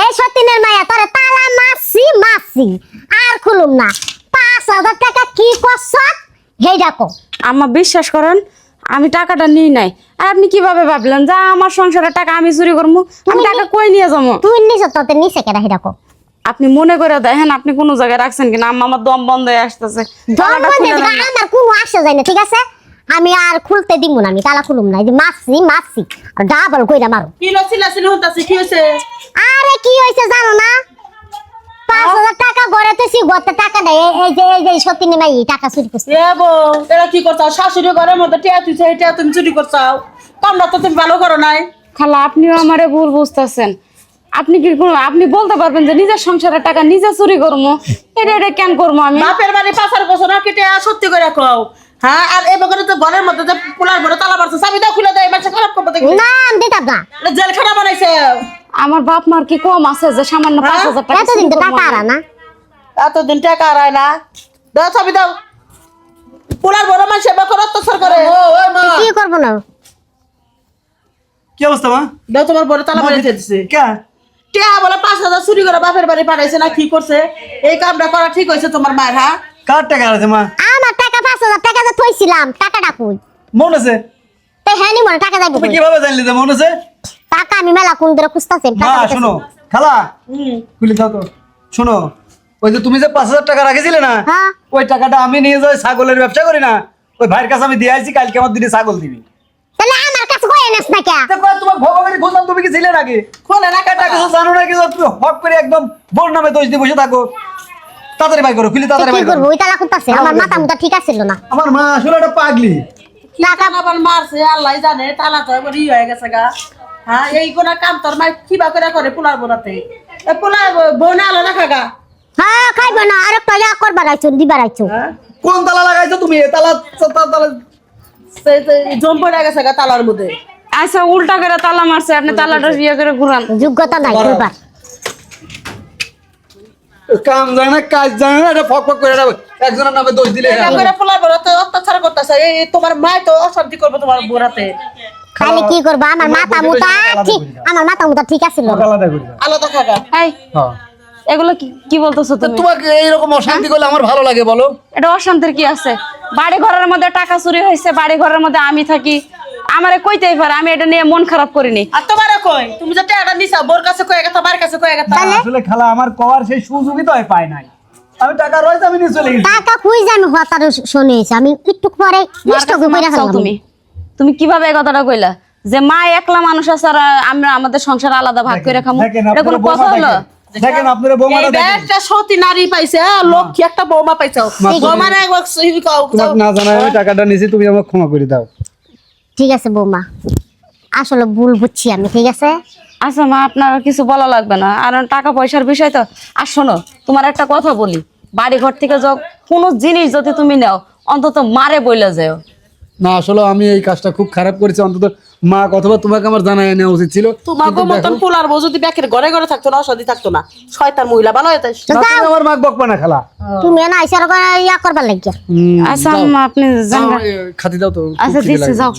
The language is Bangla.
এই সতীনের মায়া তোরে তালা মারছি আর খুলুম না। 5,000 টাকা কি করছ হেই ডাকো। আম্মা বিশ্বাস করেন আমি টাকাটা নিই নাই। আর আপনি কিভাবে ভাবলেন যে আমার সংসারের টাকা আমি চুরি করবো? আমি টাকা কই নিয়ে যাবো? তুই নিছ তোতে নিছে কেডা হেই ডাকো। আপনি মনে করে দেখেন আপনি কোন জায়গায় রাখছেন কিনা। আম্মা আমার দম বন্ধ হয়ে আসতেছে। আমার কোনো আসা যায় না, ঠিক আছে? আমি আর খুলতে দিব না, আমি তালা খুলুম না। এই যে মারছি আর ডাবল কইরা মারো। কি লছিলাছিলি হতাছে কি হইছে? আরে কি হইছে জানো না? 5,000 টাকা গড়াতেছি, গত টাকা দেয় এই যে সতীনের মাই টাকা চুরি করছে। এ বউ এরা কি করছাও? শাশুড়ি ঘরের মধ্যে টিয়া তুইছে এটা তুমি চুরি করছাও? কামটা তো তুমি ভালো করো নাই। খালা আপনিও আমারে ভুল বুঝতেছেন। আপনি কি আপনি বলতে পারবেন যে নিজের সংসারের টাকা নিজে চুরি করবো? এটা কেন করবো আমি? বাপের বাড়ি পাচার করছো না কেটে সত্যি করে কও। হ্যাঁ আর এই বগরে তো ঘরের মধ্যে যে পোলার ঘরে তালা মারছে চাবি দাও খুলে দেয় মানুষ খারাপ করবে দেখি। না আমি দিতাম না। এটা জেলখানা বানাইছে। আমার বাপ মার কি কম আছে যে সামান্য 5,000 টাকা এতদিন তো টাকা আরা না। এতদিন টাকা আর না দাও চাবি দাও। পোলার ঘরে মানুষ এবার করে অত্যাচার করে। কি করবো না? কি অবস্থা মা? দাও তোমার বড় তালা মারিয়ে দিচ্ছে। কে? টিয়া বলে 5,000 চুরি করে বাপের বাড়ি পাঠাইছে না কি করছে? এই কামটা করা ঠিক হয়েছে তোমার মায়ের? হ্যাঁ কার টাকা আছে মা? আমার টাকা 5,000 টাকা যে থইছিলাম, টাকাটা কই? মনে আছে? তাই হ্যাঁ নি মনে টাকা যাইব তুমি কই? কিভাবে জানলে যে মনে আছে? টাকা আমি মেলা কোন ধরে খুঁজতাছি মা শোনো, খালা হুম খুলে দাও তো। শোনো, ওই যে তুমি যে 5,000 টাকা রাখেছিলে না, হ্যাঁ। ওই টাকাটা আমি নিয়ে যাই ছাগলের ব্যবসা করি না, ওই ভাইয়ের কাছে আমি দিয়ে আসছি, কালকে আমার দিনে ছাগল দিবি। তাহলে আমার কাছে কই এনেছ না কে? তোমার ভগবানের খোঁজলাম, তুমি কি ছিলে নাকি? খোলে না টাকা কিছু জানো না কিছু, তুমি হক করে একদম বোর নামে দোষ দিয়ে বসে থাকো। তাড়াতাড়ি বাই করো, খুলে তাড়াতাড়ি কি বাই করো। করব? ওই তালা খুঁজতাছে, আমার মাথা মুথা ঠিক আছিল না। আমার মা আসলে একটা পাগলি। টাকা আবার মারছে আল্লাহ জানে। তালা তো এবার হয়ে গেছে গা। হ্যাঁ এই কোন কাম তোর মা কিবা করে পোলার বোনাতে পোলার বোনা আলো না খাগা। হ্যাঁ খাইব না, আর একটা যা করবার আইছো দিবার আইছো। হ্যাঁ কোন তালা লাগাইছো তুমি? এ তালা তালা জম পড়ে গেছে গা তালার মধ্যে। আচ্ছা উল্টা করে তালা মারছে, আপনি তালাটা ইয়ে করে ঘুরান। যোগ্যতা নাই করবার। কাম জানে না, কাজ জানে না, এটা ফক ফক করে একজনের নামে দোষ দিলে এটা করে পোলার বোনাতে অত্যাচার করতেছে। এই তোমার মা তো অশান্তি করবে তোমার বোনাতে। খালি কি করবা? আমার মাথা মুথা ঠিক, আমার মাথা মুথা ঠিক আছিল। আলাদা করে দাও। আলাদা খাগা। এই হ্যাঁ। এগুলো কি বলতেছো তুমি? তোমাকে এইরকম অশান্তি করলে আমার ভালো লাগে বলো? এটা অশান্তির কি আছে? বাড়ি ঘরের মধ্যে টাকা চুরি হয়েছে, বাড়ি ঘরের মধ্যে আমি থাকি, আমারে কইতেই পারে, আমি এটা নিয়ে মন খারাপ করিনি। আর তোমার কই তুমি যে টাকাটা নিছা বোর কাছে কয়ে গেছো মার কাছে কয়ে গেছো। আসলে খালা আমার কওয়ার সেই সুযোগই তো পায় নাই। আমি টাকা রয়েছে আমি নিয়ে চলে গেছি। টাকা খুঁজে আমি হতার শুনেছি, আমি একটু পরে মার মিষ্ট কাছে কইরা মাপ চাও ফেললাম। তুমি কিভাবে এই কথাটা কইলা যে মা একলা মানুষ আছে আর আমরা আমাদের সংসার আলাদা ভাগ করে খামু? দেখেন এটা কোনো আপনার কথা বৌমা হলো? দেখেন আপনার বৌমাটা এই দেখেন। একটা সতী নারী পাইছে। লক্ষ্মী একটা বৌমা পাইছো। বৌমার একবার তোমাকে না জানাই আমি টাকাটা নিয়েছি, তুমি আমাকে ক্ষমা করে দাও। ঠিক আছে বৌমা, আসলে ভুল বুঝছি আমি, ঠিক আছে? আচ্ছা মা আপনার আর কিছু বলা লাগবে না, আর টাকা পয়সার বিষয় তো। আর শোনো তোমার একটা কথা বলি, বাড়ি ঘর থেকে কোনো জিনিস যদি তুমি নাও অন্তত মারে বইলা যাও। না আসলে আমি এই কাজটা খুব খারাপ করেছি, অন্তত মা অথবা তোমাকে আমার জানাই নেওয়া উচিত ছিল। তোমার মতন পোলার বউ যদি ব্যাকের ঘরে ঘরে থাকতো না, অশান্তি থাকতো না। শয়তান মহিলা ভালো হইতো। তো না, যাও, তুমি আমার মাক বকবা না খালা। তুমি না আইসার ইয়া করবার লাগিয়া। আচ্ছা আম্মা আপনি যান। খাতি দাও তো, খুব আচ্ছা খিদে দিচ্ছি, লাগছে। যাও।